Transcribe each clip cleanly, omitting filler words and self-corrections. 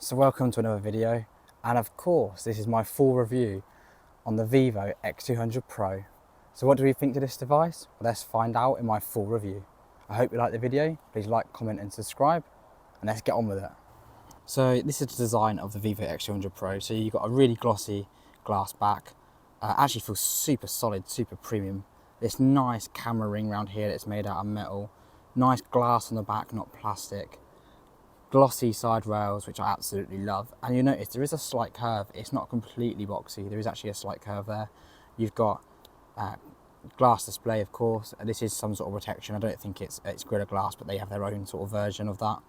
So welcome to another video, and of course this is my full review on the Vivo X200 Pro. So what do we think of this device? Well, let's find out in my full review. I hope you like the video. Please like, comment and subscribe, and let's get on with it. So this is the design of the Vivo X200 Pro. So you've got a really glossy glass back. Actually feels super solid, super premium. This nice camera ring around here that's made out of metal. Nice glass on the back, not plastic. Glossy side rails, which I absolutely love. And you notice there is a slight curve. It's not completely boxy. There is actually a slight curve there. You've got glass display, of course. This is some sort of protection. I don't think it's Gorilla Glass, but they have their own sort of version of that.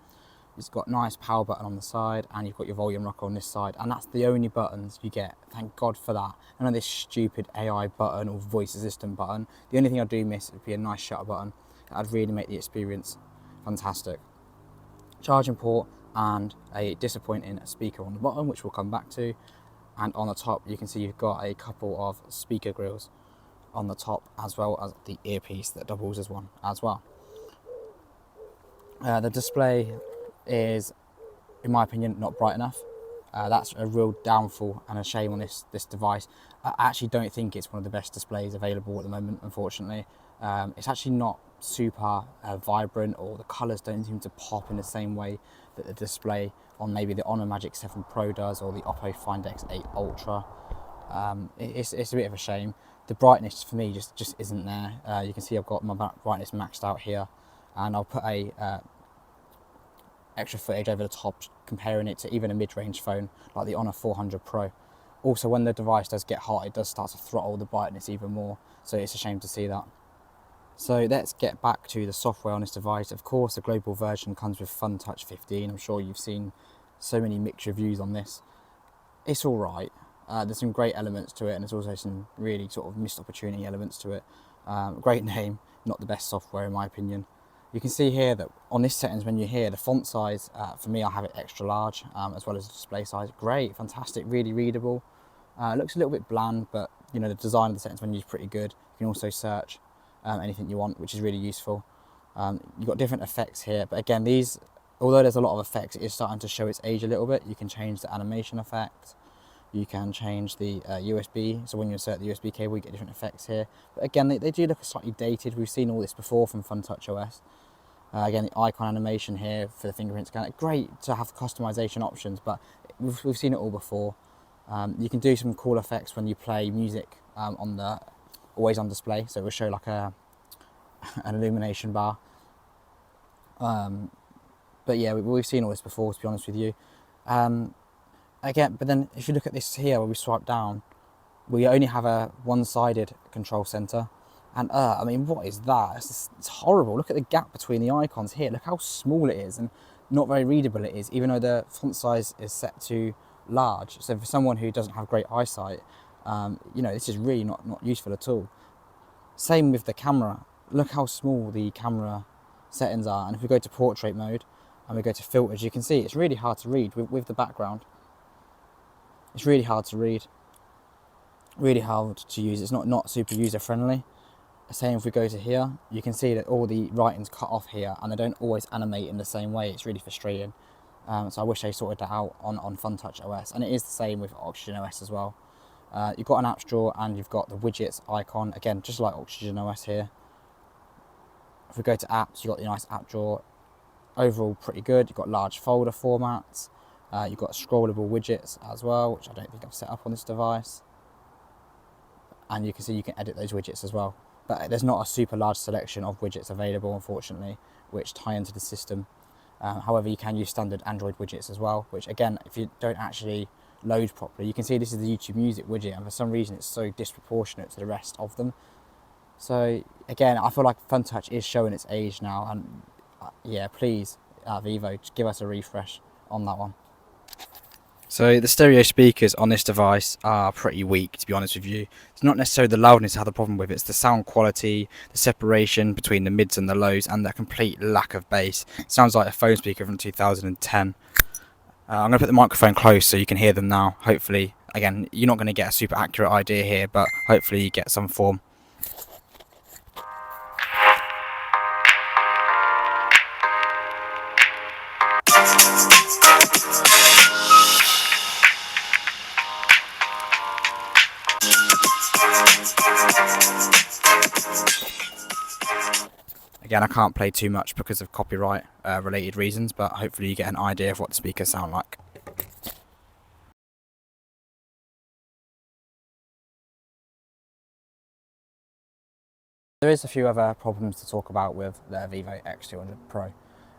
It's got nice power button on the side, and you've got your volume rocker on this side, and that's the only buttons you get. Thank God for that. None of this stupid AI button or voice assistant button. The only thing I do miss would be a nice shutter button. That'd really make the experience fantastic. Charging port and a disappointing speaker on the bottom, which we'll come back to, and on the top you can see you've got a couple of speaker grills on the top, as well as the earpiece that doubles as one as well. The display is, in my opinion, not bright enough. That's a real downfall and a shame on this device. I actually don't think it's one of the best displays available at the moment, unfortunately. It's actually not super vibrant, or the colours don't seem to pop in the same way that the display on maybe the Honor Magic 7 Pro does, or the Oppo Find X8 Ultra. It's a bit of a shame. The brightness for me just isn't there. You can see I've got my brightness maxed out here, and I'll put a extra footage over the top comparing it to even a mid-range phone like the Honor 400 Pro. Also, when the device does get hot, it does start to throttle the brightness even more, so it's a shame to see that. So let's get back to the software on this device. Of course, the global version comes with FunTouch 15. I'm sure you've seen so many mixed reviews on this. It's all right. There's some great elements to it, and there's also some really sort of missed opportunity elements to it. Great name, not the best software in my opinion. You can see here that on this settings menu here, the font size, for me I have it extra large, as well as the display size. Great, fantastic, really readable. Looks a little bit bland, but you know, the design of the settings menu is pretty good. You can also search anything you want, which is really useful. You've got different effects here, but again, these, although there's a lot of effects, it is starting to show its age a little bit. You can change the animation effect, you can change the USB, so when you insert the USB cable you get different effects here. But again, they do look slightly dated. We've seen all this before from FunTouch OS. Again, the icon animation here for the fingerprint scanner, great to have customization options, but we've seen it all before. You can do some cool effects when you play music on the always on display, so it will show like an illumination bar. But yeah, we've seen all this before, to be honest with you. Again, but then if you look at this here where we swipe down, we only have a one-sided control center, and I mean, what is that? It's horrible. Look at the gap between the icons here. Look how small it is and not very readable it is, even though the font size is set to large. So for someone who doesn't have great eyesight, you know, this is really not useful at all. Same with the camera. Look how small the camera settings are, and if we go to portrait mode and we go to filters, you can see it's really hard to read with the background. It's really hard to read, really hard to use. It's not super user friendly. Same if we go to here, you can see that all the writing's cut off here, and they don't always animate in the same way. It's really frustrating. So I wish they sorted that out on FunTouch OS, and it is the same with Oxygen OS as well. You've got an apps drawer, and you've got the widgets icon, again, just like Oxygen OS here. If we go to apps, you've got the nice app drawer. Overall, pretty good. You've got large folder formats. You've got scrollable widgets as well, which I don't think I've set up on this device. And you can see you can edit those widgets as well. But there's not a super large selection of widgets available, unfortunately, which tie into the system. However, you can use standard Android widgets as well, which again, if you don't actually load properly, you can see this is the YouTube Music widget, and for some reason it's so disproportionate to the rest of them. So again, I feel like FunTouch is showing its age now, and yeah, please, Vivo, just give us a refresh on that one. So the stereo speakers on this device are pretty weak, to be honest with you. It's not necessarily the loudness I have the problem with, it's the sound quality, the separation between the mids and the lows, and the complete lack of bass. It sounds like a phone speaker from 2010. I'm going to put the microphone close so you can hear them now. Hopefully, again, you're not going to get a super accurate idea here, but hopefully you get some form. Again, I can't play too much because of copyright related reasons, but hopefully you get an idea of what the speakers sound like. There is a few other problems to talk about with the Vivo X200 Pro.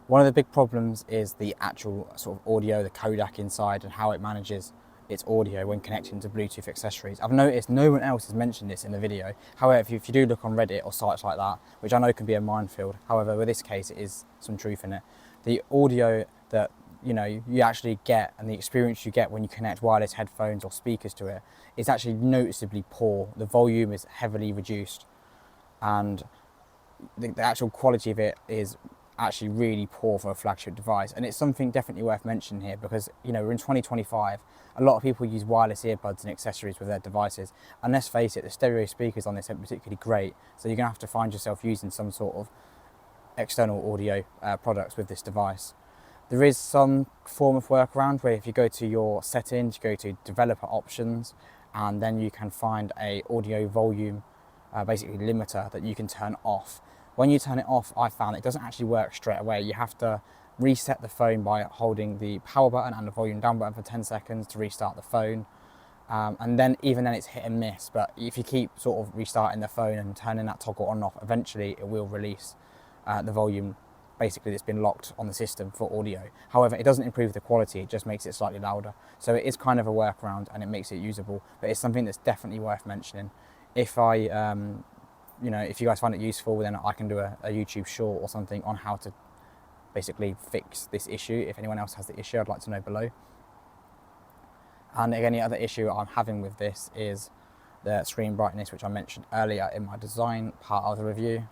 One of the big problems is the actual sort of audio, the codec inside, and how it manages its audio when connecting to Bluetooth accessories. I've noticed no one else has mentioned this in the video. However, if you do look on Reddit or sites like that, which I know can be a minefield, however, with this case, it is some truth in it. The audio that you actually get and the experience you get when you connect wireless headphones or speakers to it is actually noticeably poor. The volume is heavily reduced, and the actual quality of it is actually really poor for a flagship device. And it's something definitely worth mentioning here because we're in 2025. A lot of people use wireless earbuds and accessories with their devices, and let's face it, the stereo speakers on this aren't particularly great, so you're gonna have to find yourself using some sort of external audio products with this device. There is some form of workaround where if you go to your settings, you go to developer options, and then you can find a audio volume basically limiter that you can turn off. When you turn it off, I found it doesn't actually work straight away. You have to reset the phone by holding the power button and the volume down button for 10 seconds to restart the phone. And then even then it's hit and miss, but if you keep sort of restarting the phone and turning that toggle on and off, eventually it will release the volume basically that's been locked on the system for audio. However, it doesn't improve the quality, it just makes it slightly louder. So it is kind of a workaround and it makes it usable, but it's something that's definitely worth mentioning. If if you guys find it useful, then I can do a YouTube short or something on how to basically fix this issue. If anyone else has the issue, I'd like to know below. And again, the other issue I'm having with this is the screen brightness, which I mentioned earlier in my design part of the review.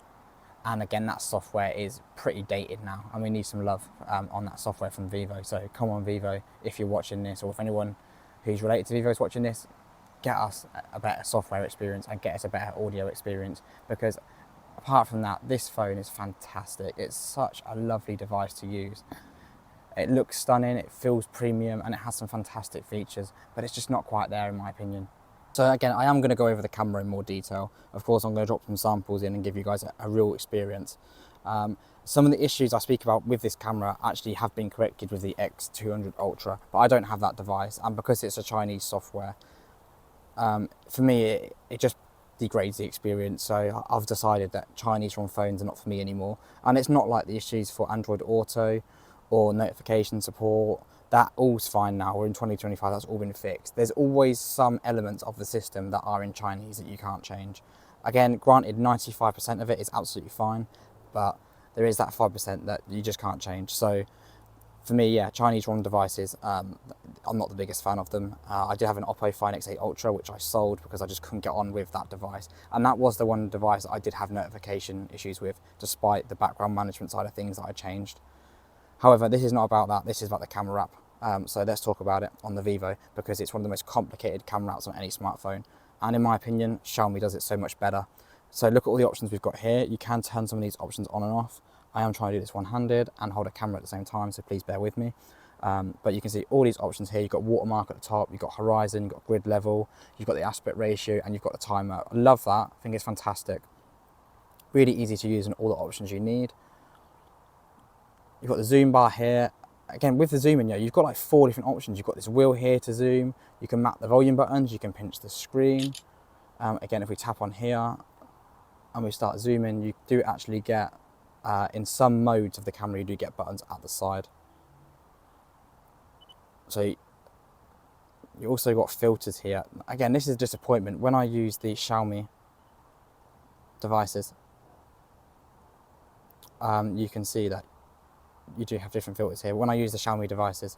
And again, that software is pretty dated now, and we need some love on that software from Vivo. So come on, Vivo, if you're watching this, or if anyone who's related to Vivo is watching this, get us a better software experience and get us a better audio experience, because apart from that, this phone is fantastic. It's such a lovely device to use. It looks stunning, it feels premium, and it has some fantastic features, but it's just not quite there in my opinion. So again, I am going to go over the camera in more detail. Of course, I'm going to drop some samples in and give you guys a real experience. Some of the issues I speak about with this camera actually have been corrected with the X200 Ultra, but I don't have that device, and because it's a Chinese software, for me, it just degrades the experience. So I've decided that Chinese ROM phones are not for me anymore. And it's not like the issues for Android Auto or notification support. That all's fine now. We're in 2025, that's all been fixed. There's always some elements of the system that are in Chinese that you can't change. Again, granted, 95% of it is absolutely fine, but there is that 5% that you just can't change. So for me, yeah, Chinese ROM devices, I'm not the biggest fan of them. I did have an Oppo Find X8 Ultra, which I sold because I just couldn't get on with that device. And that was the one device that I did have notification issues with, despite the background management side of things that I changed. However, this is not about that, this is about the camera app. So let's talk about it on the Vivo, because it's one of the most complicated camera apps on any smartphone. And in my opinion, Xiaomi does it so much better. So look at all the options we've got here. You can turn some of these options on and off. I am trying to do this one-handed and hold a camera at the same time, so please bear with me. But you can see all these options here. You've got watermark at the top, you've got horizon, you've got grid level, you've got the aspect ratio, and you've got the timer. I love that, I think it's fantastic. Really easy to use and all the options you need. You've got the zoom bar here. Again, with the zoom in here, you've got like 4 different options. You've got this wheel here to zoom, you can map the volume buttons, you can pinch the screen. Again, if we tap on here and we start zooming, you do actually get, in some modes of the camera, you do get buttons at the side. So you also got filters here. Again, this is a disappointment. When I use the Xiaomi devices, you can see that you do have different filters here. When I use the Xiaomi devices,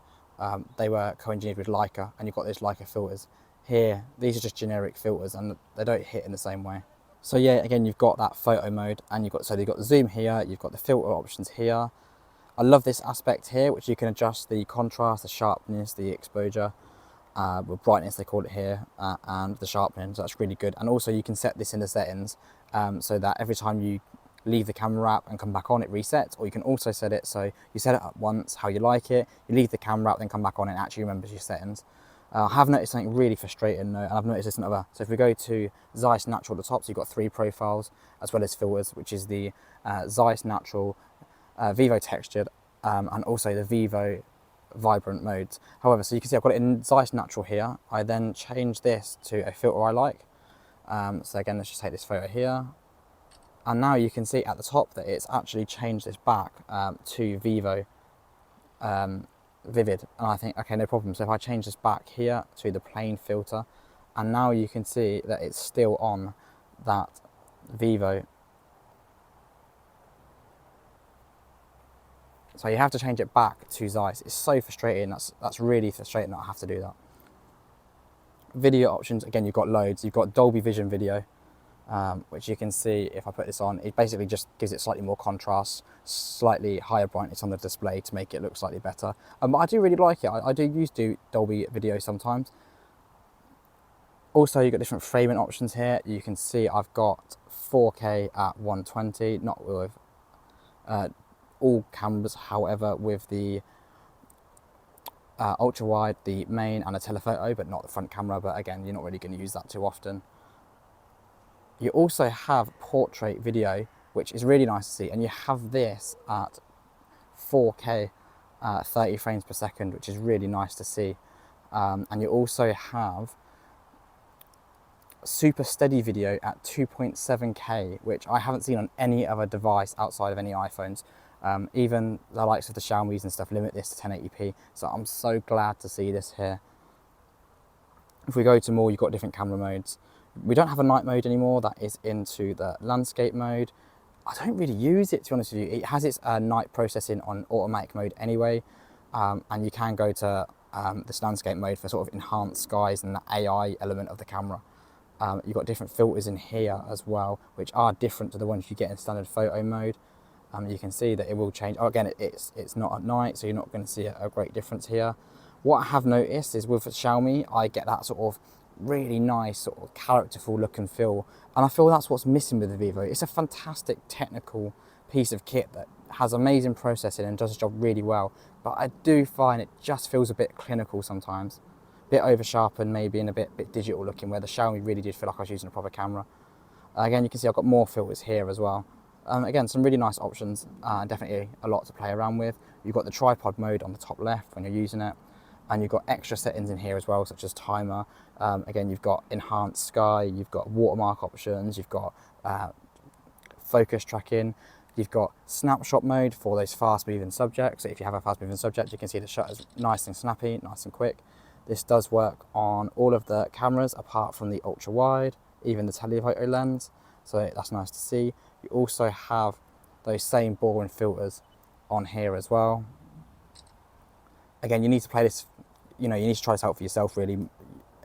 they were co-engineered with Leica, and you've got those Leica filters. Here, these are just generic filters and they don't hit in the same way. So yeah, again, you've got that photo mode, and you've got the zoom here, you've got the filter options here. I love this aspect here, which you can adjust the contrast, the sharpness, the exposure, with brightness they call it here, and the sharpening, so that's really good. And also you can set this in the settings, so that every time you leave the camera app and come back on, it resets. Or you can also set it so you set it up once how you like it, you leave the camera app, then come back on, and it actually remembers your settings. I have noticed something really frustrating though, and I've noticed this in other. So if we go to Zeiss Natural at the top, so you've got 3 profiles as well as filters, which is the Zeiss Natural, Vivo Textured, and also the Vivo Vibrant modes. However, so you can see I've got it in Zeiss Natural here. I then change this to a filter I like. So again, let's just take this photo here. And now you can see at the top that it's actually changed this back to Vivo Vivid. And I think, okay, no problem. So if I change this back here to the plain filter, and now you can see that it's still on that Vivo. So you have to change it back to Zeiss. It's so frustrating. That's really frustrating that I have to do that. Video options, again, you've got loads. You've got Dolby Vision video, which you can see if I put this on, it basically just gives it slightly more contrast, slightly higher brightness on the display to make it look slightly better. But I do really like it. I do use Dolby video sometimes. Also, you've got different framing options here. You can see I've got 4K at 120, not with all cameras, however, with the ultra wide, the main and a telephoto, but not the front camera. But again, you're not really going to use that too often. You also have portrait video, which is really nice to see, and you have this at 4K 30 frames per second, which is really nice to see. And you also have super steady video at 2.7K, which I haven't seen on any other device outside of any iPhones. Even the likes of the Xiaomi's and stuff limit this to 1080p, so I'm so glad to see this here. If we go to more, you've got different camera modes. We don't have a night mode anymore, that is into the landscape mode. I don't really use it, to be honest with you. It has its night processing on automatic mode anyway, and you can go to this landscape mode for sort of enhanced skies and the AI element of the camera. You've got different filters in here as well, which are different to the ones you get in standard photo mode. You can see that it will change. Oh, again, it's not at night, so you're not going to see a great difference here. What I have noticed is with Xiaomi, I get that sort of really nice sort of characterful look and feel, and I feel that's what's missing with the Vivo. It's a fantastic technical piece of kit that has amazing processing and does its job really well, but I do find it just feels a bit clinical sometimes, a bit over sharpened maybe, and a bit digital looking, where the Xiaomi really did feel like I was using a proper camera. Again, you can see I've got more filters here as well. Again, some really nice options, definitely a lot to play around with. You've got the tripod mode on the top left when you're using it, and you've got extra settings in here as well, such as timer. Again, you've got enhanced sky, you've got watermark options, you've got focus tracking, you've got snapshot mode for those fast moving subjects. So if you have a fast moving subject, you can see the shutters nice and snappy, nice and quick. This does work on all of the cameras apart from the ultra wide, even the telephoto lens, so that's nice to see. You also have those same boring filters on here as well. Again, you need to play this, you need to try this out for yourself really.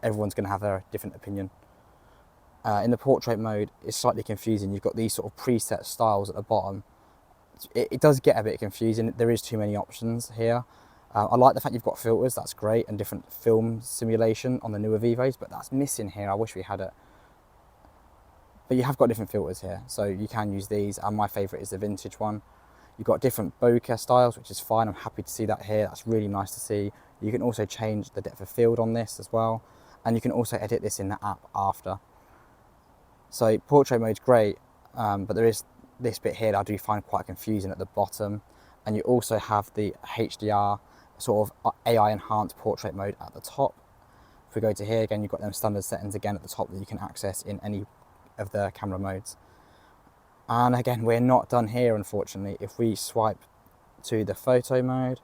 Everyone's going to have their different opinion. In the portrait mode, it's slightly confusing. You've got these sort of preset styles at the bottom. It does get a bit confusing. There is too many options here. I like the fact you've got filters, that's great, and different film simulation on the newer Vivos, but that's missing here. I wish we had it. But you have got different filters here, so you can use these, and my favourite is the vintage one. You've got different bokeh styles, which is fine. I'm happy to see that here. That's really nice to see. You can also change the depth of field on this as well, and you can also edit this in the app after. So portrait mode's great, but there is this bit here that I do find quite confusing at the bottom, and you also have the HDR sort of AI enhanced portrait mode at the top. If we go to here again, you've got them standard settings again at the top that you can access in any of the camera modes. And again, we're not done here, unfortunately. If we swipe to the photo mode,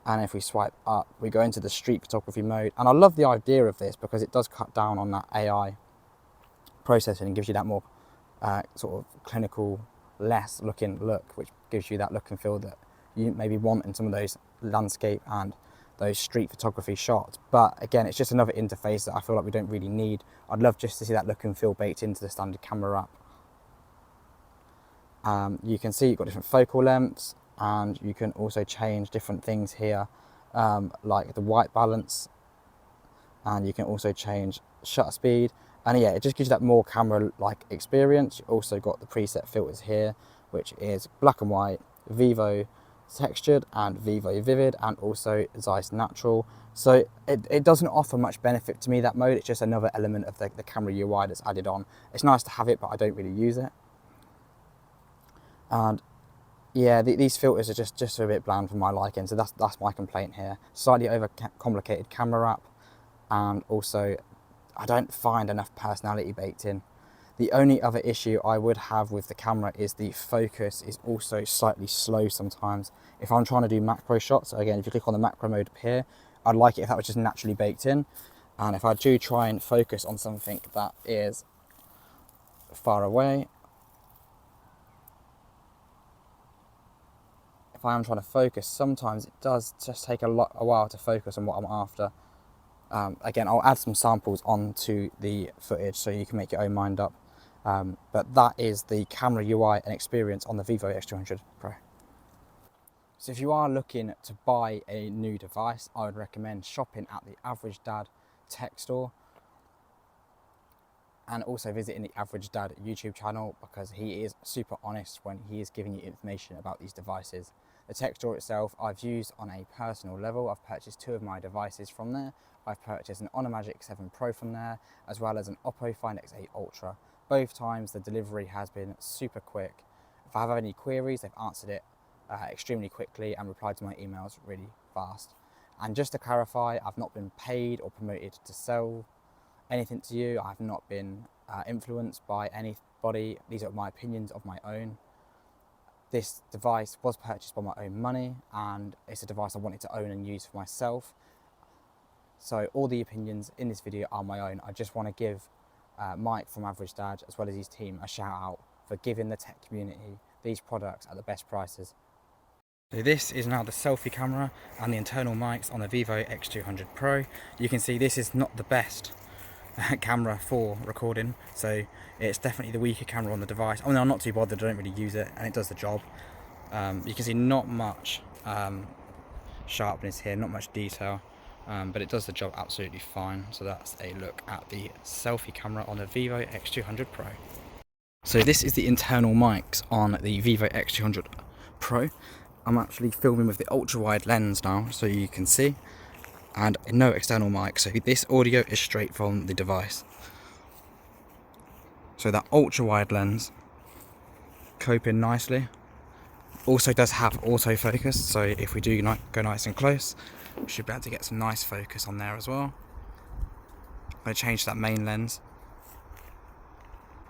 and if we swipe up, we go into the street photography mode. And I love the idea of this because it does cut down on that AI processing and gives you that more sort of clinical, less looking look, which gives you that look and feel that you maybe want in some of those landscape and those street photography shots. But again, it's just another interface that I feel like we don't really need. I'd love just to see that look and feel baked into the standard camera app. You can see you've got different focal lengths, and you can also change different things here, like the white balance, and you can also change shutter speed. And yeah, it just gives you that more camera-like experience. You've also got the preset filters here, which is black and white, Vivo, textured and Vivo vivid, and also Zeiss natural. So it doesn't offer much benefit to me, that mode. It's just another element of the camera UI that's added on. It's nice to have it, but I don't really use it. And yeah, these filters are just a bit bland for my liking, so that's my complaint here. Slightly over complicated camera wrap, and also I don't find enough personality baked in. The only other issue I would have with the camera is the focus is also slightly slow sometimes. If I'm trying to do macro shots, so again, if you click on the macro mode up here, I'd like it if that was just naturally baked in. And if I do try and focus on something that is far away, if I am trying to focus, sometimes it does just take a while to focus on what I'm after. Again, I'll add some samples onto the footage so you can make your own mind up. But that is the camera UI and experience on the Vivo X200 Pro. So if you are looking to buy a new device, I would recommend shopping at the Average Dad tech store, and also visiting the Average Dad YouTube channel, because he is super honest when he is giving you information about these devices. The tech store itself I've used on a personal level. I've purchased 2 of my devices from there. I've purchased an Honor Magic 7 Pro from there, as well as an Oppo Find X8 Ultra. Both times the delivery has been super quick. If I have any queries, they've answered it extremely quickly and replied to my emails really fast. And just to clarify, I've not been paid or promoted to sell anything to you. I've not been influenced by anybody. These are my opinions of my own. This device was purchased by my own money, and it's a device I wanted to own and use for myself. So all the opinions in this video are my own. I just want to give Mike from Average Dad, as well as his team, a shout out for giving the tech community these products at the best prices. So this is now the selfie camera and the internal mics on the Vivo X200 Pro. You can see this is not the best camera for recording, so it's definitely the weaker camera on the device. I mean, I'm not too bothered, I don't really use it, and it does the job. You can see not much sharpness here, not much detail, but it does the job absolutely fine. So that's a look at the selfie camera on the Vivo X200 Pro. So this is the internal mics on the Vivo X200 Pro. I'm actually filming with the ultra wide lens now, so you can see, and no external mic, so this audio is straight from the device. So that ultra wide lens coping nicely. Also does have autofocus, so if we do go nice and close, we should be able to get some nice focus on there as well. I'm going to change that main lens.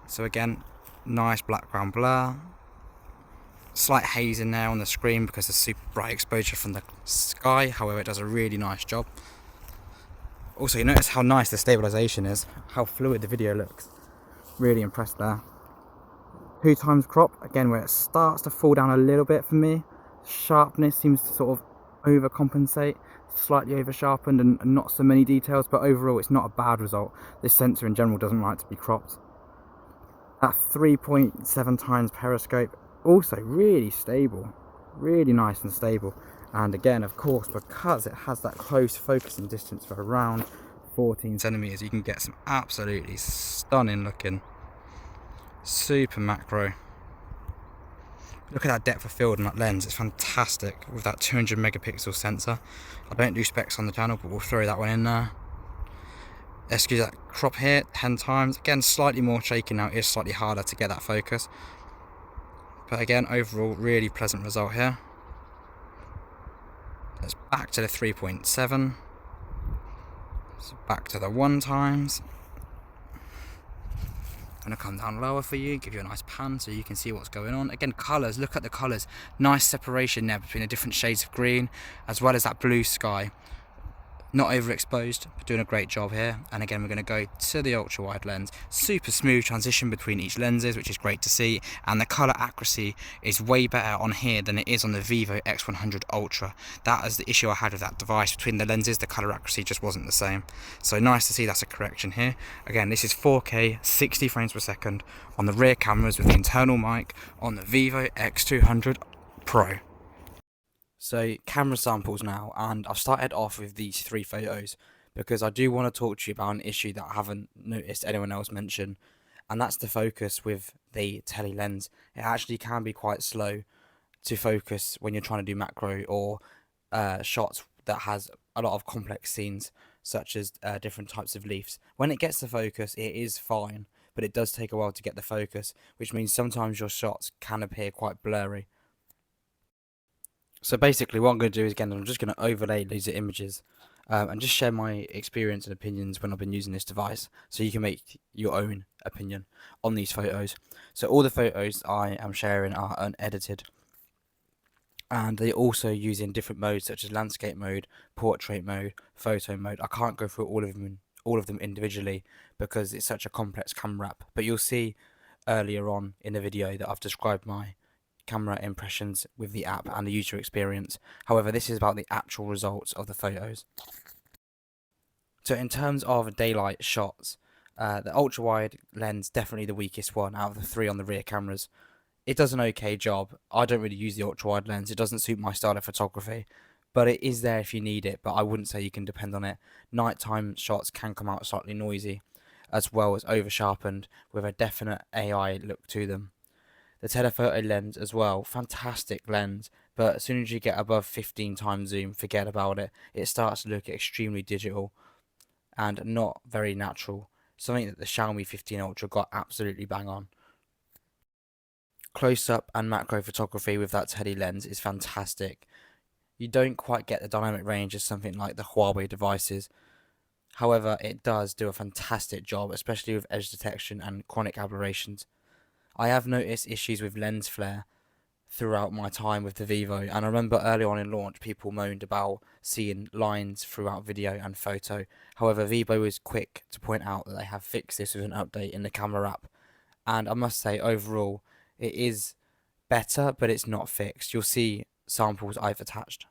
So again, nice background blur. Slight haze in there on the screen because of super bright exposure from the sky, however it does a really nice job. Also, you notice how nice the stabilization is, how fluid the video looks. Really impressed there. 2 times crop, again where it starts to fall down a little bit for me. Sharpness seems to sort of overcompensate, slightly over sharpened and not so many details, but overall it's not a bad result. This sensor in general doesn't like to be cropped. That 3.7 times periscope, also really stable, really nice and stable. And again, of course, because it has that close focusing distance for around 14 centimeters, you can get some absolutely stunning looking super macro. Look at that depth of field in that lens, it's fantastic with that 200 megapixel sensor. I don't do specs on the channel, but we'll throw that one in there. Excuse that crop here 10 times, again slightly more shaky now, it is slightly harder to get that focus. But again, overall, really pleasant result here. Let's back to the 3.7. So back to the 1 times. I'm going to come down lower for you, give you a nice pan so you can see what's going on. Again, colours, look at the colours. Nice separation there between the different shades of green, as well as that blue sky. Not overexposed, but doing a great job here. And again, we're going to go to the ultra wide lens. Super smooth transition between each lenses, which is great to see. And the color accuracy is way better on here than it is on the Vivo X100 Ultra. That is the issue I had with that device. Between the lenses, the color accuracy just wasn't the same. So nice to see that's a correction here. Again, this is 4K, 60 frames per second on the rear cameras with the internal mic on the Vivo X200 Pro. So camera samples now, and I've started off with these 3 photos because I do want to talk to you about an issue that I haven't noticed anyone else mention, and that's the focus with the tele lens. It actually can be quite slow, to focus when you're trying to do macro or shots that has a lot of complex scenes, such as different types of leaves. When it gets the focus, it is fine, but it does take a while to get the focus, which means sometimes your shots can appear quite blurry. So basically what I'm going to do is, again, I'm just going to overlay these images and just share my experience and opinions when I've been using this device, so you can make your own opinion on these photos. So all the photos I am sharing are unedited, and they also use in different modes such as landscape mode, portrait mode, photo mode. I can't go through all of them individually because it's such a complex camera app, but you'll see earlier on in the video that I've described my camera impressions with the app and the user experience. However, this is about the actual results of the photos. So in terms of daylight shots, the ultra wide lens definitely the weakest one out of the three on the rear cameras. It does an okay job. I don't really use the ultra wide lens. It doesn't suit my style of photography, but it is there if you need it, but I wouldn't say you can depend on it. Nighttime shots can come out slightly noisy, as well as over sharpened with a definite AI look to them. The telephoto lens as well, fantastic lens, but as soon as you get above 15 times zoom, forget about it. It starts to look extremely digital and not very natural, something that the Xiaomi 15 Ultra got absolutely bang on. Close-up and macro photography with that tele lens is fantastic. You don't quite get the dynamic range as something like the Huawei devices. However, it does do a fantastic job, especially with edge detection and chronic aberrations. I have noticed issues with lens flare throughout my time with the Vivo, and I remember early on in launch people moaned about seeing lines throughout video and photo. However, Vivo was quick to point out that they have fixed this with an update in the camera app, and I must say overall it is better, but it's not fixed. You'll see samples I've attached.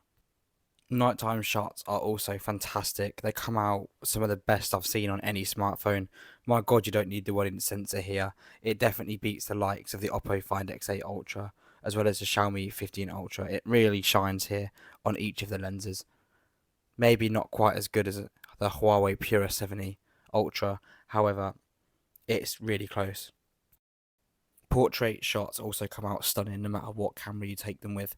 Nighttime shots are also fantastic. They come out some of the best I've seen on any smartphone. My god, you don't need the one-inch sensor here. It definitely beats the likes of the Oppo Find X8 Ultra, as well as the Xiaomi 15 Ultra. It really shines here on each of the lenses. Maybe not quite as good as the Huawei Pura 70 Ultra, however, it's really close. Portrait shots also come out stunning no matter what camera you take them with.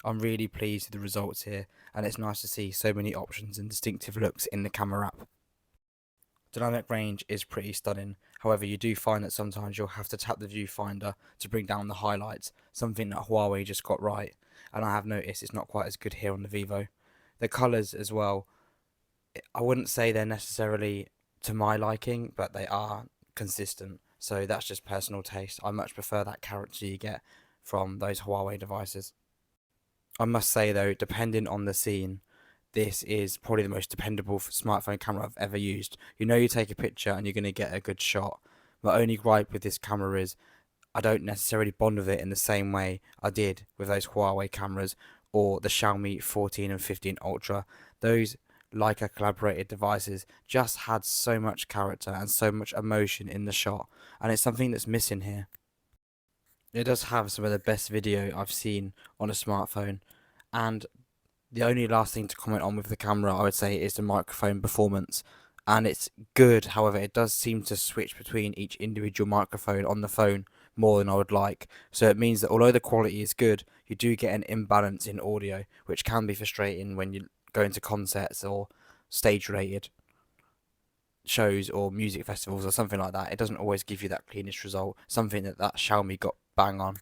I'm really pleased with the results here, and it's nice to see so many options and distinctive looks in the camera app. Dynamic range is pretty stunning, however you do find that sometimes you'll have to tap the viewfinder to bring down the highlights, something that Huawei just got right, and I have noticed it's not quite as good here on the Vivo. The colours as well, I wouldn't say they're necessarily to my liking, but they are consistent, so that's just personal taste. I much prefer that character you get from those Huawei devices. I must say though, depending on the scene, this is probably the most dependable smartphone camera I've ever used. You know you take a picture and you're going to get a good shot. My only gripe with this camera is I don't necessarily bond with it in the same way I did with those Huawei cameras or the Xiaomi 14 and 15 Ultra. Those Leica collaborated devices just had so much character and so much emotion in the shot, and it's something that's missing here. It does have some of the best video I've seen on a smartphone, and the only last thing to comment on with the camera I would say is the microphone performance, and it's good. However, it does seem to switch between each individual microphone on the phone more than I would like, so it means that although the quality is good, you do get an imbalance in audio, which can be frustrating when you go into concerts or stage related shows or music festivals or something like that. It doesn't always give you that cleanest result, something that Xiaomi got bang on.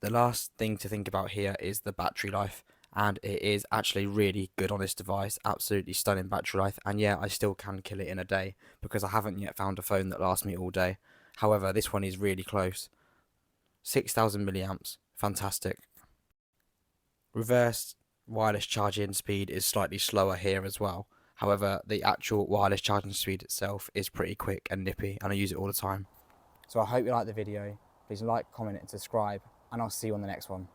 The last thing to think about here is the battery life, and it is actually really good on this device. Absolutely stunning battery life, and yeah, I still can kill it in a day because I haven't yet found a phone that lasts me all day. However, this one is really close. 6,000 milliamps, fantastic. Reverse wireless charging speed is slightly slower here as well. However, the actual wireless charging speed itself is pretty quick and nippy, and I use it all the time. So I hope you liked the video. Please like, comment and subscribe, and I'll see you on the next one.